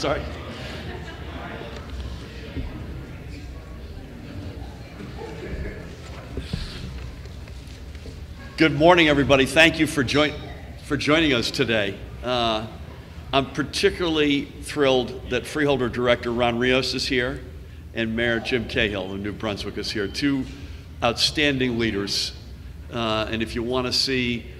sorry. Good morning, everybody. Thank you for joining us today. I'm particularly thrilled that Freeholder Director Ron Rios is here and Mayor Jim Cahill of New Brunswick is here. Two outstanding leaders. And if you want to see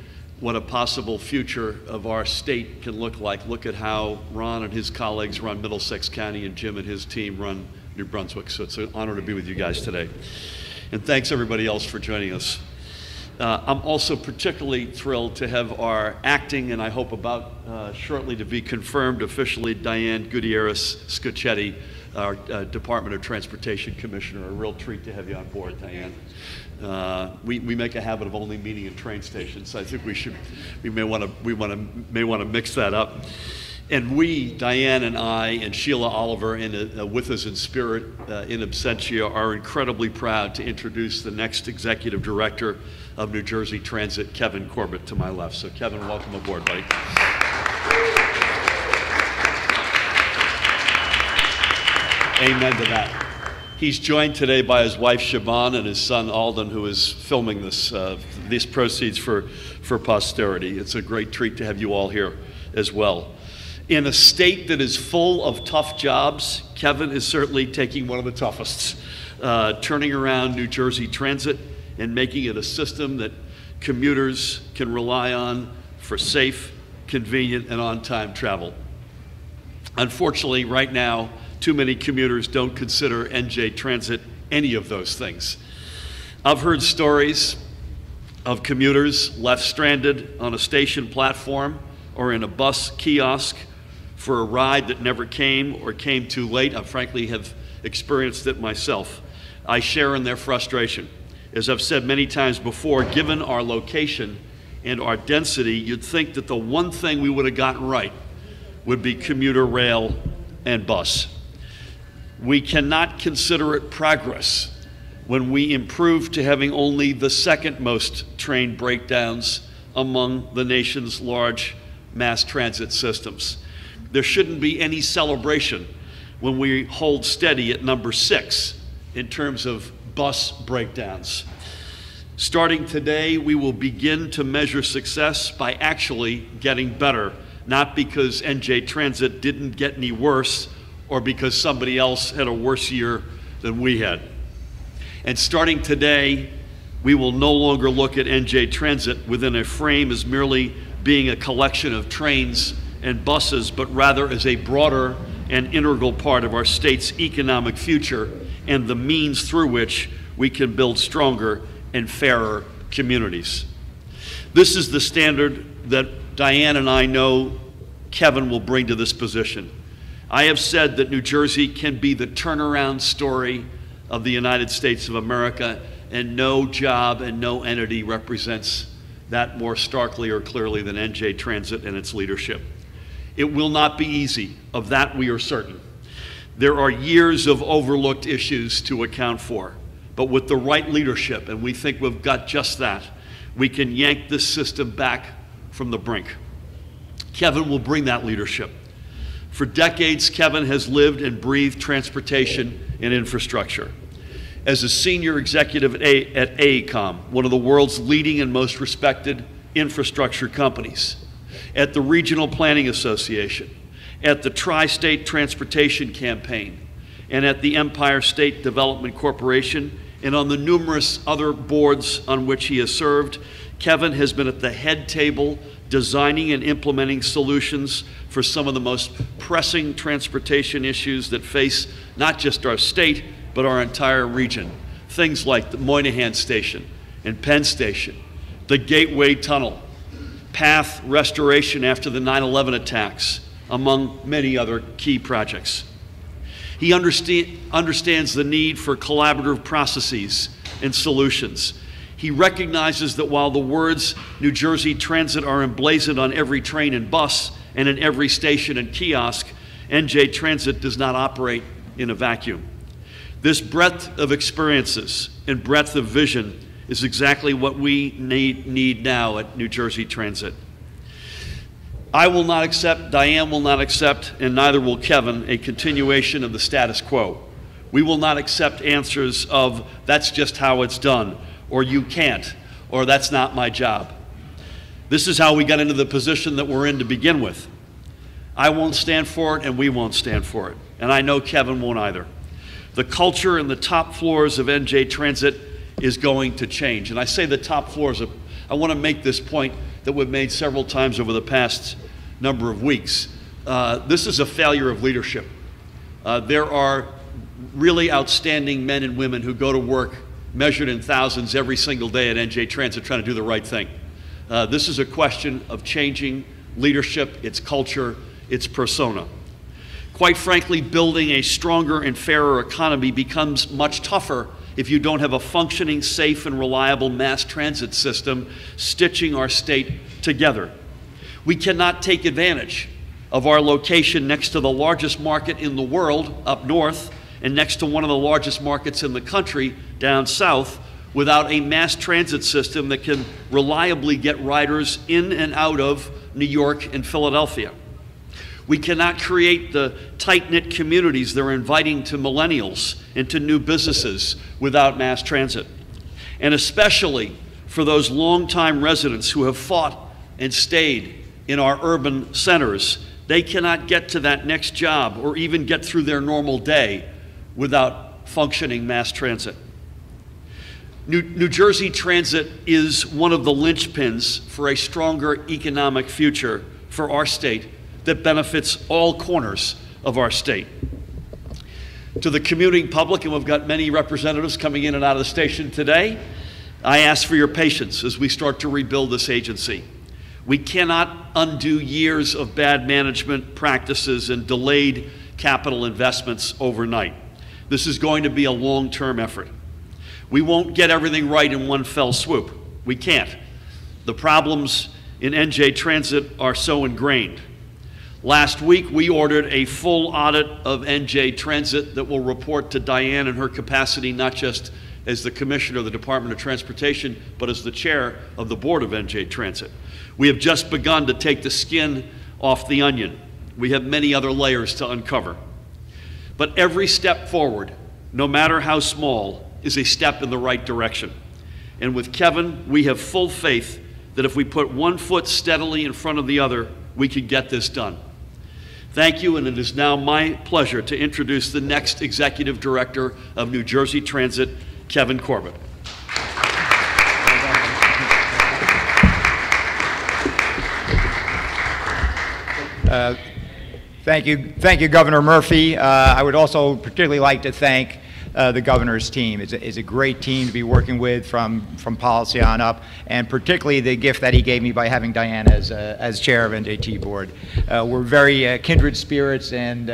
what a possible future of our state can look like, look at how Ron and his colleagues run Middlesex County and Jim and his team run New Brunswick. So it's an honor to be with you guys today. And thanks everybody else for joining us. I'm also particularly thrilled to have our acting, and I hope about shortly to be confirmed officially, Diane Gutierrez Schochet, our Department of Transportation Commissioner. A real treat to have you on board, Diane. We make a habit of only meeting in train stations, so I think we may want to mix that up. And we, Diane and I, and Sheila Oliver, with us in spirit, in absentia, are incredibly proud to introduce the next Executive Director of New Jersey Transit, Kevin Corbett, to my left. So Kevin, welcome aboard, buddy. Amen to that. He's joined today by his wife Siobhan and his son Alden, who is filming these proceeds for posterity. It's a great treat to have you all here as well. In a state that is full of tough jobs, Kevin is certainly taking one of the toughest, turning around New Jersey Transit and making it a system that commuters can rely on for safe, convenient, and on-time travel. Unfortunately, right now, too many commuters don't consider NJ Transit any of those things. I've heard stories of commuters left stranded on a station platform or in a bus kiosk for a ride that never came or came too late. I frankly have experienced it myself. I share in their frustration. As I've said many times before, given our location and our density, you'd think that the one thing we would have gotten right would be commuter rail and bus. We cannot consider it progress when we improve to having only the second most train breakdowns among the nation's large mass transit systems. There shouldn't be any celebration when we hold steady at number 6 in terms of bus breakdowns. Starting today, we will begin to measure success by actually getting better, not because NJ Transit didn't get any worse or because somebody else had a worse year than we had. And starting today, we will no longer look at NJ Transit within a frame as merely being a collection of trains and buses, but rather as a broader and integral part of our state's economic future and the means through which we can build stronger and fairer communities. This is the standard that Diane and I know Kevin will bring to this position. I have said that New Jersey can be the turnaround story of the United States of America, and no job and no entity represents that more starkly or clearly than NJ Transit and its leadership. It will not be easy, of that we are certain. There are years of overlooked issues to account for, but with the right leadership, and we think we've got just that, we can yank this system back from the brink. Kevin will bring that leadership. For decades, Kevin has lived and breathed transportation and infrastructure. As a senior executive at AECOM, one of the world's leading and most respected infrastructure companies, at the Regional Planning Association, at the Tri-State Transportation Campaign, and at the Empire State Development Corporation, and on the numerous other boards on which he has served, Kevin has been at the head table designing and implementing solutions for some of the most pressing transportation issues that face not just our state, but our entire region. Things like the Moynihan Station and Penn Station, the Gateway Tunnel, path restoration after the 9/11 attacks, among many other key projects. He understands the need for collaborative processes and solutions. He recognizes that while the words New Jersey Transit are emblazoned on every train and bus and in every station and kiosk, NJ Transit does not operate in a vacuum. This breadth of experiences and breadth of vision is exactly what we need now at New Jersey Transit. I will not accept, Diane will not accept, and neither will Kevin, a continuation of the status quo. We will not accept answers of, that's just how it's done, or you can't, or that's not my job. This is how we got into the position that we're in to begin with. I won't stand for it, and we won't stand for it. And I know Kevin won't either. The culture in the top floors of NJ Transit is going to change. And I say the top floors, I want to make this point that we've made several times over the past number of weeks. This is a failure of leadership. There are really outstanding men and women who go to work measured in thousands every single day at NJ Transit trying to do the right thing. This is a question of changing leadership, its culture, its persona. Quite frankly, building a stronger and fairer economy becomes much tougher if you don't have a functioning, safe, and reliable mass transit system stitching our state together. We cannot take advantage of our location next to the largest market in the world up north and next to one of the largest markets in the country down south without a mass transit system that can reliably get riders in and out of New York and Philadelphia. We cannot create the tight-knit communities that are inviting to millennials and to new businesses without mass transit. And especially for those longtime residents who have fought and stayed in our urban centers, they cannot get to that next job or even get through their normal day without functioning mass transit. New Jersey Transit is one of the linchpins for a stronger economic future for our state that benefits all corners of our state. To the commuting public, and we've got many representatives coming in and out of the station today, I ask for your patience as we start to rebuild this agency. We cannot undo years of bad management practices and delayed capital investments overnight. This is going to be a long-term effort. We won't get everything right in one fell swoop. We can't. The problems in NJ Transit are so ingrained. Last week, we ordered a full audit of NJ Transit that will report to Diane in her capacity, not just as the Commissioner of the Department of Transportation, but as the Chair of the Board of NJ Transit. We have just begun to take the skin off the onion. We have many other layers to uncover. But every step forward, no matter how small, is a step in the right direction. And with Kevin, we have full faith that if we put one foot steadily in front of the other, we can get this done. Thank you, and it is now my pleasure to introduce the next Executive Director of New Jersey Transit, Kevin Corbett. Thank you, Governor Murphy. I would also particularly like to thank the governor's team. It's a great team to be working with from policy on up, and particularly the gift that he gave me by having Diane as chair of NJT board. We're very kindred spirits, and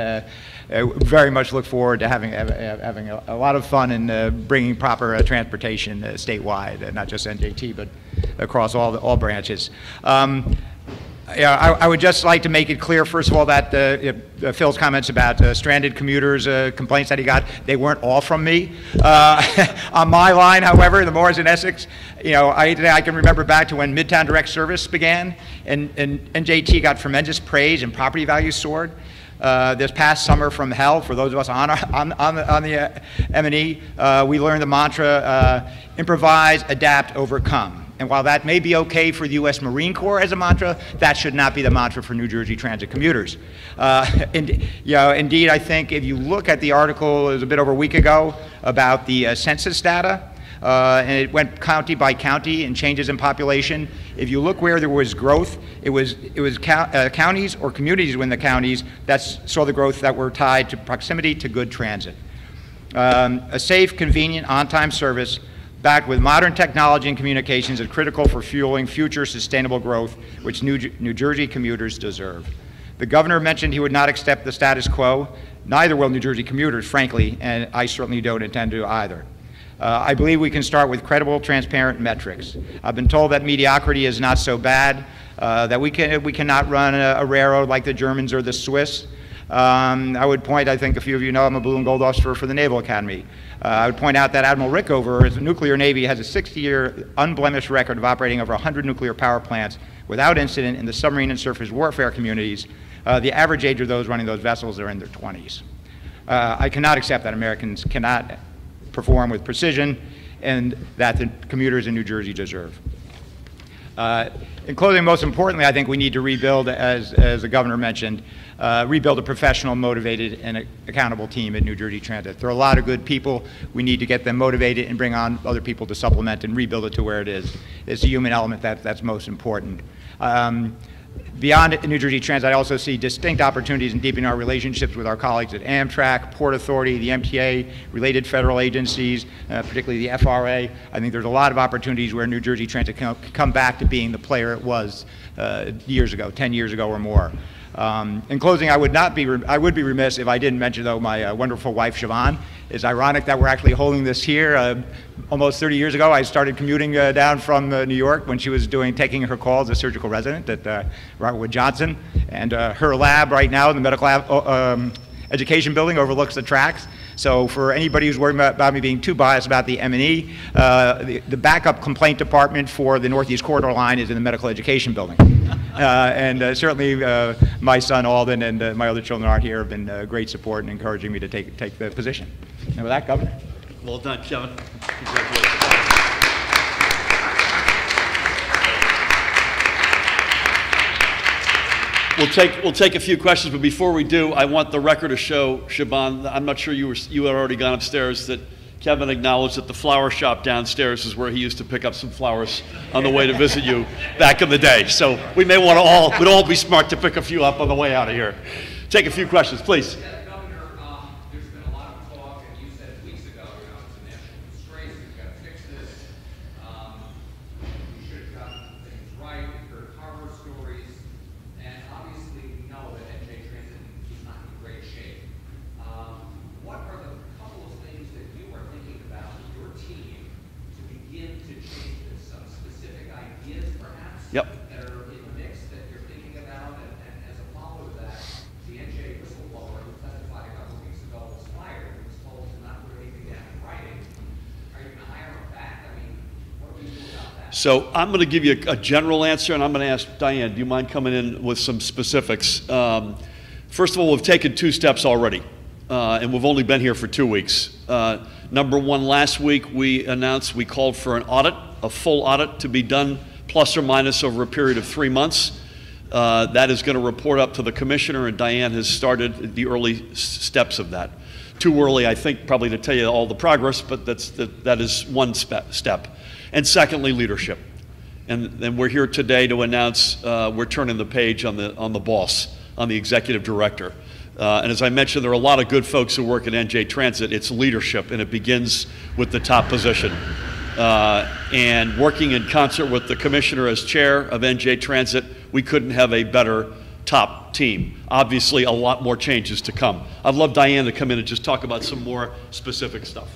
very much look forward to having a lot of fun in bringing proper transportation statewide, not just NJT, but across all branches. Yeah, I would just like to make it clear, first of all, that Phil's comments about stranded commuters, complaints that he got, they weren't all from me. On my line, however, the Moors in Essex, you know, I can remember back to when Midtown Direct Service began, and NJT got tremendous praise and property values soared. This past summer from hell, for those of us on the M&E, we learned the mantra, improvise, adapt, overcome. And while that may be okay for the U.S. Marine Corps as a mantra, that should not be the mantra for New Jersey Transit commuters. Indeed, I think if you look at the article, it was a bit over a week ago, about the census data, and it went county by county and changes in population. If you look where there was growth, it was counties or communities within the counties that saw the growth that were tied to proximity to good transit. A safe, convenient, on-time service backed with modern technology and communications is critical for fueling future sustainable growth, which New Jersey commuters deserve. The governor mentioned he would not accept the status quo. Neither will New Jersey commuters, frankly, and I certainly don't intend to either. I believe we can start with credible, transparent metrics. I've been told that mediocrity is not so bad, that we cannot run a railroad like the Germans or the Swiss. I would point, I think a few of you know, I'm a blue and gold officer for the Naval Academy. I would point out that Admiral Rickover, as a nuclear Navy, has a 60-year unblemished record of operating over 100 nuclear power plants without incident in the submarine and surface warfare communities. The average age of those running those vessels are in their 20s. I cannot accept that Americans cannot perform with precision and that the commuters in New Jersey deserve. In closing, most importantly, I think we need to rebuild, as the governor mentioned, rebuild a professional, motivated, and accountable team at New Jersey Transit. There are a lot of good people. We need to get them motivated and bring on other people to supplement and rebuild it to where it is. It's the human element that's most important. Beyond New Jersey Transit, I also see distinct opportunities in deepening our relationships with our colleagues at Amtrak, Port Authority, the MTA, related federal agencies, particularly the FRA. I think there's a lot of opportunities where New Jersey Transit can come back to being the player it was years ago, 10 years ago or more. In closing, I would be remiss if I didn't mention, though, my wonderful wife, Siobhan. It's ironic that we're actually holding this here. Almost 30 years ago, I started commuting down from New York when she was taking her call as a surgical resident at Robert Wood Johnson. And her lab right now in the medical education building overlooks the tracks. So for anybody who's worried about me being too biased about the M&E, the backup complaint department for the Northeast Corridor line is in the medical education building. And certainly my son Alden and my other children out here have been great support and encouraging me to take the position. And with that, Governor. Well done, Kevin. Congratulations. We'll take a few questions, but before we do, I want the record to show, Siobhan, I'm not sure you had already gone upstairs, that Kevin acknowledged that the flower shop downstairs is where he used to pick up some flowers on the way to visit you back in the day. So we may want to we'd all be smart to pick a few up on the way out of here. Take a few questions, please. Yep. That are in the mix that you're thinking about, and as a follow to that, the NJ whistleblower who testified a couple of weeks ago was fired and was told to not put anything down in writing. Are you going to hire him back? I mean, what do we do about that? So I'm going to give you a general answer, and I'm going to ask Diane, do you mind coming in with some specifics? First of all, we've taken 2 steps already, and we've only been here for 2 weeks. Number one, last week we announced we called for an audit, a full audit to be done plus or minus over a period of 3 months. That is going to report up to the commissioner, and Diane has started the early steps of that. Too early, I think, probably to tell you all the progress, but that is one step. And secondly, leadership. And we're here today to announce we're turning the page on the boss, on the executive director. And as I mentioned, there are a lot of good folks who work at NJ Transit. It's leadership, and it begins with the top position. And working in concert with the commissioner as chair of NJ Transit, we couldn't have a better top team. Obviously, a lot more changes to come. I'd love Diane to come in and just talk about some more specific stuff.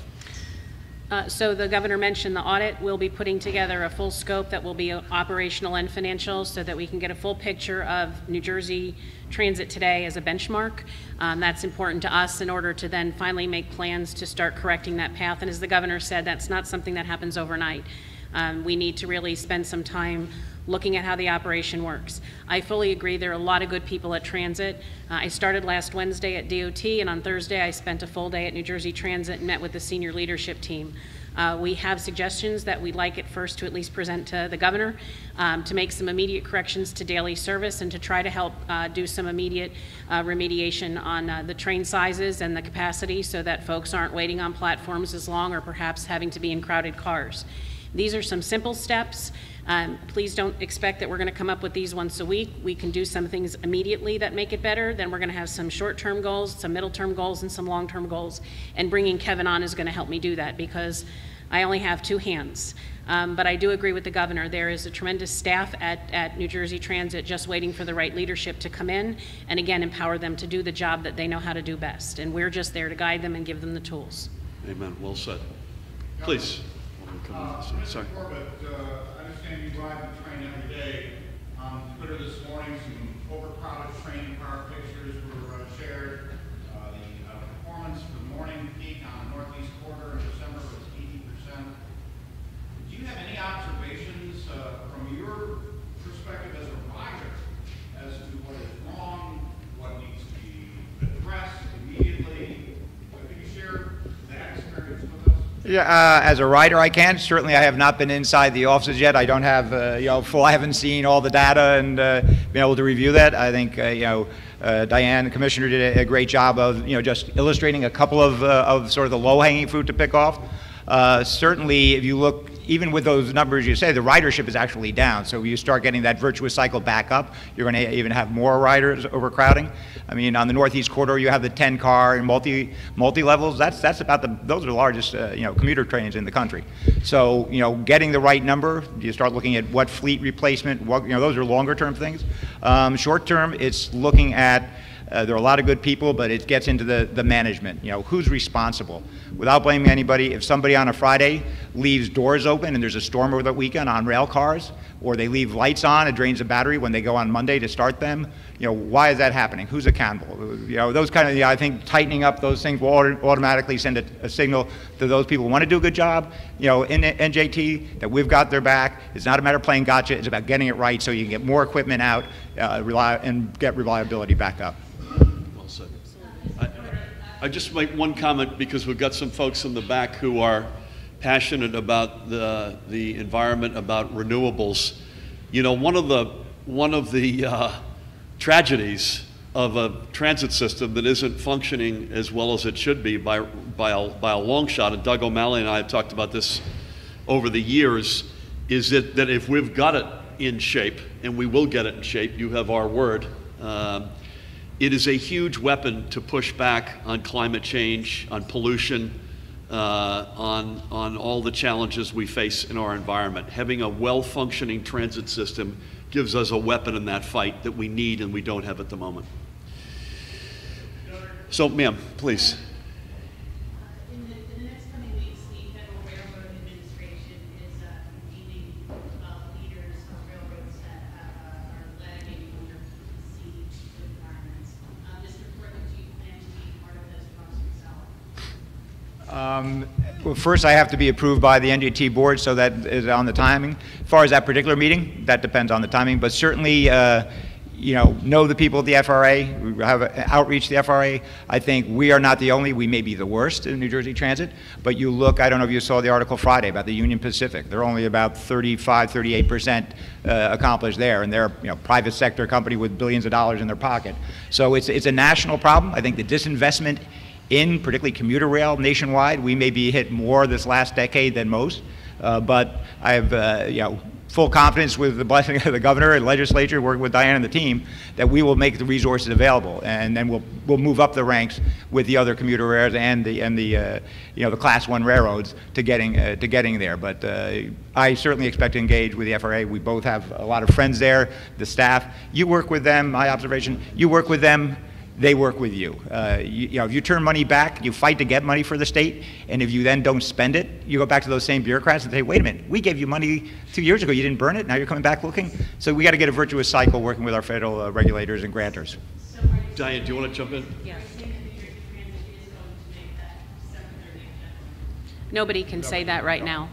So the governor mentioned the audit. We'll be putting together a full scope that will be operational and financial so that we can get a full picture of New Jersey Transit today as a benchmark. That's important to us in order to then finally make plans to start correcting that path. And as the governor said, that's not something that happens overnight. We need to really spend some time looking at how the operation works. I fully agree there are a lot of good people at Transit. I started last Wednesday at DOT, and on Thursday I spent a full day at New Jersey Transit and met with the senior leadership team. We have suggestions that we'd like at first to at least present to the governor to make some immediate corrections to daily service and to try to help do some immediate remediation on the train sizes and the capacity so that folks aren't waiting on platforms as long or perhaps having to be in crowded cars. These are some simple steps. Please don't expect that we're going to come up with these once a week. We can do some things immediately that make it better. Then we're going to have some short-term goals, some middle-term goals, and some long-term goals. And bringing Kevin on is going to help me do that because I only have 2 hands. But I do agree with the governor. There is a tremendous staff at New Jersey Transit just waiting for the right leadership to come in and, again, empower them to do the job that they know how to do best. And we're just there to guide them and give them the tools. Amen. Well said. Please. Sorry. Corbett, I understand you ride the train every day. On Twitter this morning, some overcrowded train car pictures were shared. The performance for the morning peak on the Northeast Corridor in December was 80%. Do you have any observations from your perspective as a Yeah, as a writer, I can. Certainly, I have not been inside the offices yet. I don't have, I haven't seen all the data and been able to review that. I think, Diane, the commissioner, did a great job of, just illustrating a couple of sort of the low-hanging fruit to pick off. Certainly, if you look, even with those numbers you say, the ridership is actually down. So you start getting that virtuous cycle back up, you're going to even have more riders overcrowding. I mean, on the Northeast Corridor, you have the 10-car and multi-levels. That's about those are the largest, commuter trains in the country. So, getting the right number, you start looking at what fleet replacement, those are longer-term things. Short-term, it's looking at there are a lot of good people, but it gets into the management. Who's responsible? Without blaming anybody, if somebody on a Friday leaves doors open and there's a storm over the weekend on rail cars, or they leave lights on, it drains the battery when they go on Monday to start them, why is that happening? Who's accountable? Those kind of, I think tightening up those things will automatically send a signal to those people who want to do a good job, in NJT, that we've got their back. It's not a matter of playing gotcha, it's about getting it right so you can get more equipment out and get reliability back up. Well said. I just make one comment because we've got some folks in the back who are passionate about the environment, about renewables. One of the tragedies of a transit system that isn't functioning as well as it should be by a long shot, and Doug O'Malley and I have talked about this over the years, is that if we've got it in shape, and we will get it in shape, you have our word, it is a huge weapon to push back on climate change, on pollution, on all the challenges we face in our environment. Having a well-functioning transit system gives us a weapon in that fight that we need and we don't have at the moment. So, ma'am, please. In the next coming weeks, the Federal Railroad Administration is convening leaders of railroads that are lagging under PPC requirements. Mr. Corbett, do you plan to be part of those talks yourself? Well, first I have to be approved by the NJT board, so that is on the timing. As far as that particular meeting, that depends on the timing, but certainly, know the people at the FRA, we have outreach to the FRA. I think we are not the only, we may be the worst in New Jersey Transit, but you look, I don't know if you saw the article Friday about the Union Pacific. They're only about 35, 38% accomplished there, and they're a private sector company with billions of dollars in their pocket. So it's a national problem. I think the disinvestment in particularly commuter rail nationwide, we may be hit more this last decade than most, but I have full confidence with the blessing of the governor and legislature, working with Diane and the team, that we will make the resources available, and then we'll move up the ranks with the other commuter rails and the Class 1 railroads to getting there. But I certainly expect to engage with the FRA. We both have a lot of friends there, the staff. You work with them. My observation: you work with them. They work with you. If you turn money back, you fight to get money for the state, and if you then don't spend it, you go back to those same bureaucrats and say, wait a minute, we gave you money 2 years ago, you didn't burn it, now you're coming back looking? So we got to get a virtuous cycle working with our federal regulators and grantors. Diane, do you want to jump in? Yes. Nobody can say that right now.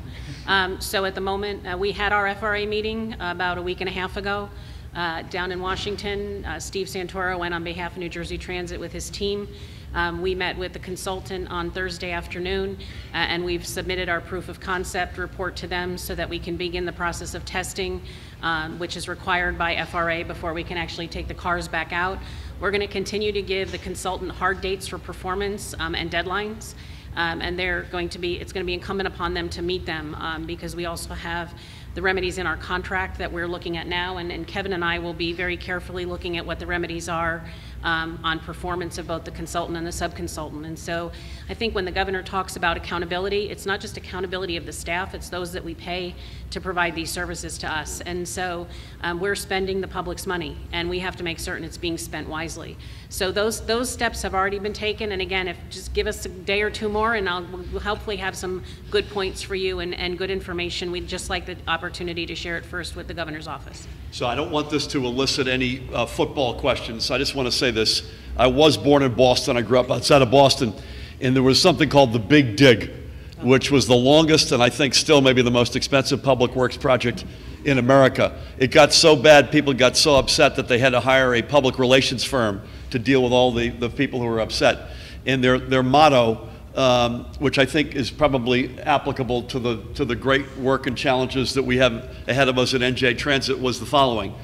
So at the moment, we had our FRA meeting about a week and a half ago. Down in Washington, Steve Santoro went on behalf of New Jersey Transit with his team. We met with the consultant on Thursday afternoon, and we've submitted our proof of concept report to them so that we can begin the process of testing, which is required by FRA before we can actually take the cars back out. We're going to continue to give the consultant hard dates for performance and deadlines, and it's going to be incumbent upon them to meet them because we also have the remedies in our contract that we're looking at now, and Kevin and I will be very carefully looking at what the remedies are on performance of both the consultant and the sub-consultant. And so I think when the governor talks about accountability, it's not just accountability of the staff, it's those that we pay to provide these services to us. And so we're spending the public's money, and we have to make certain it's being spent wisely. So those steps have already been taken, and again, just give us a day or two more, and we'll hopefully have some good points for you and good information. We'd just like the opportunity to share it first with the governor's office. So I don't want this to elicit any football questions. I just want to say this. I was born in Boston. I grew up outside of Boston, and there was something called the Big Dig, which was the longest and I think still maybe the most expensive public works project in America. It got so bad, people got so upset that they had to hire a public relations firm to deal with all the people who were upset. And their motto which I think is probably applicable to the great work and challenges that we have ahead of us at NJ Transit, was the following.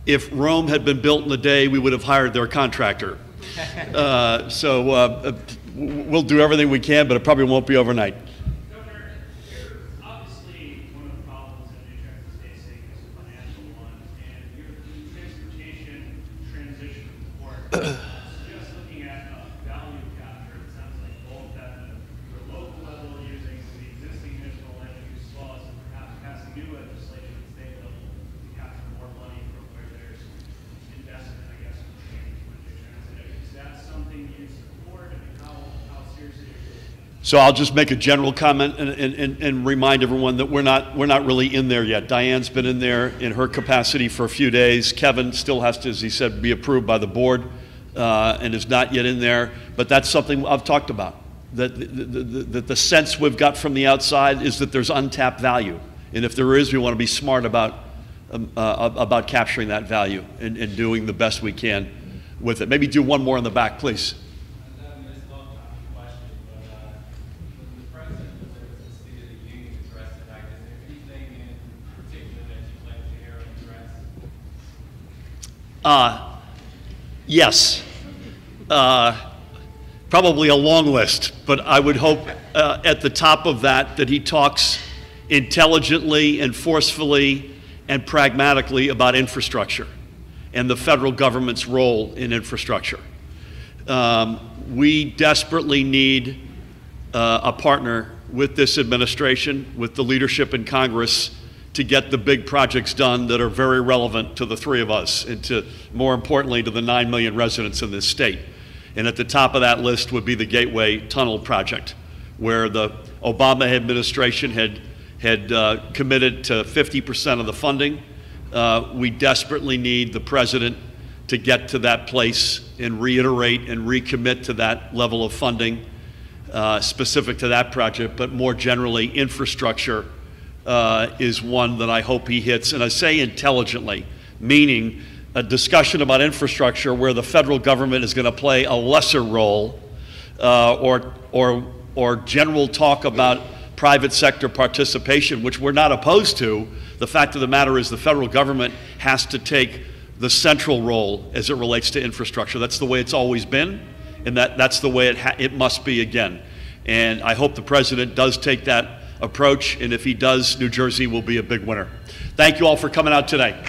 If Rome had been built in a day, we would have hired their contractor. So we'll do everything we can, but it probably won't be overnight. Governor, obviously one of the problems that NJ Transit is facing is a financial one, and your transportation transition report just looking at value capture. It sounds like both at the local level using the existing municipal land use laws and perhaps passing new legislation at the state level to capture more money from where there's investment, I guess, in change with NJ Transit. Is that something you support? I mean, how seriously are you taking that? So I'll just make a general comment and remind everyone that we're not really in there yet. Diane's been in there in her capacity for a few days. Kevin still has to, as he said, be approved by the board and is not yet in there. But that's something I've talked about. That the sense we've got from the outside is that there's untapped value, and if there is, we want to be smart about capturing that value and doing the best we can with it. Maybe do one more in the back, please. Yes. Probably a long list, but I would hope at the top of that he talks intelligently and forcefully and pragmatically about infrastructure and the federal government's role in infrastructure. We desperately need a partner with this administration, with the leadership in Congress, to get the big projects done that are very relevant to the three of us and to, more importantly, to the 9 million residents in this state. And at the top of that list would be the Gateway Tunnel project, where the Obama administration had committed to 50% of the funding. We desperately need the president to get to that place and reiterate and recommit to that level of funding specific to that project, but more generally, infrastructure is one that I hope he hits, and I say intelligently, meaning a discussion about infrastructure where the federal government is going to play a lesser role, or general talk about private sector participation, which we're not opposed to. The fact of the matter is the federal government has to take the central role as it relates to infrastructure. That's the way it's always been, and that's the way it must be again. And I hope the president does take that approach, and if he does, New Jersey will be a big winner. Thank you all for coming out today.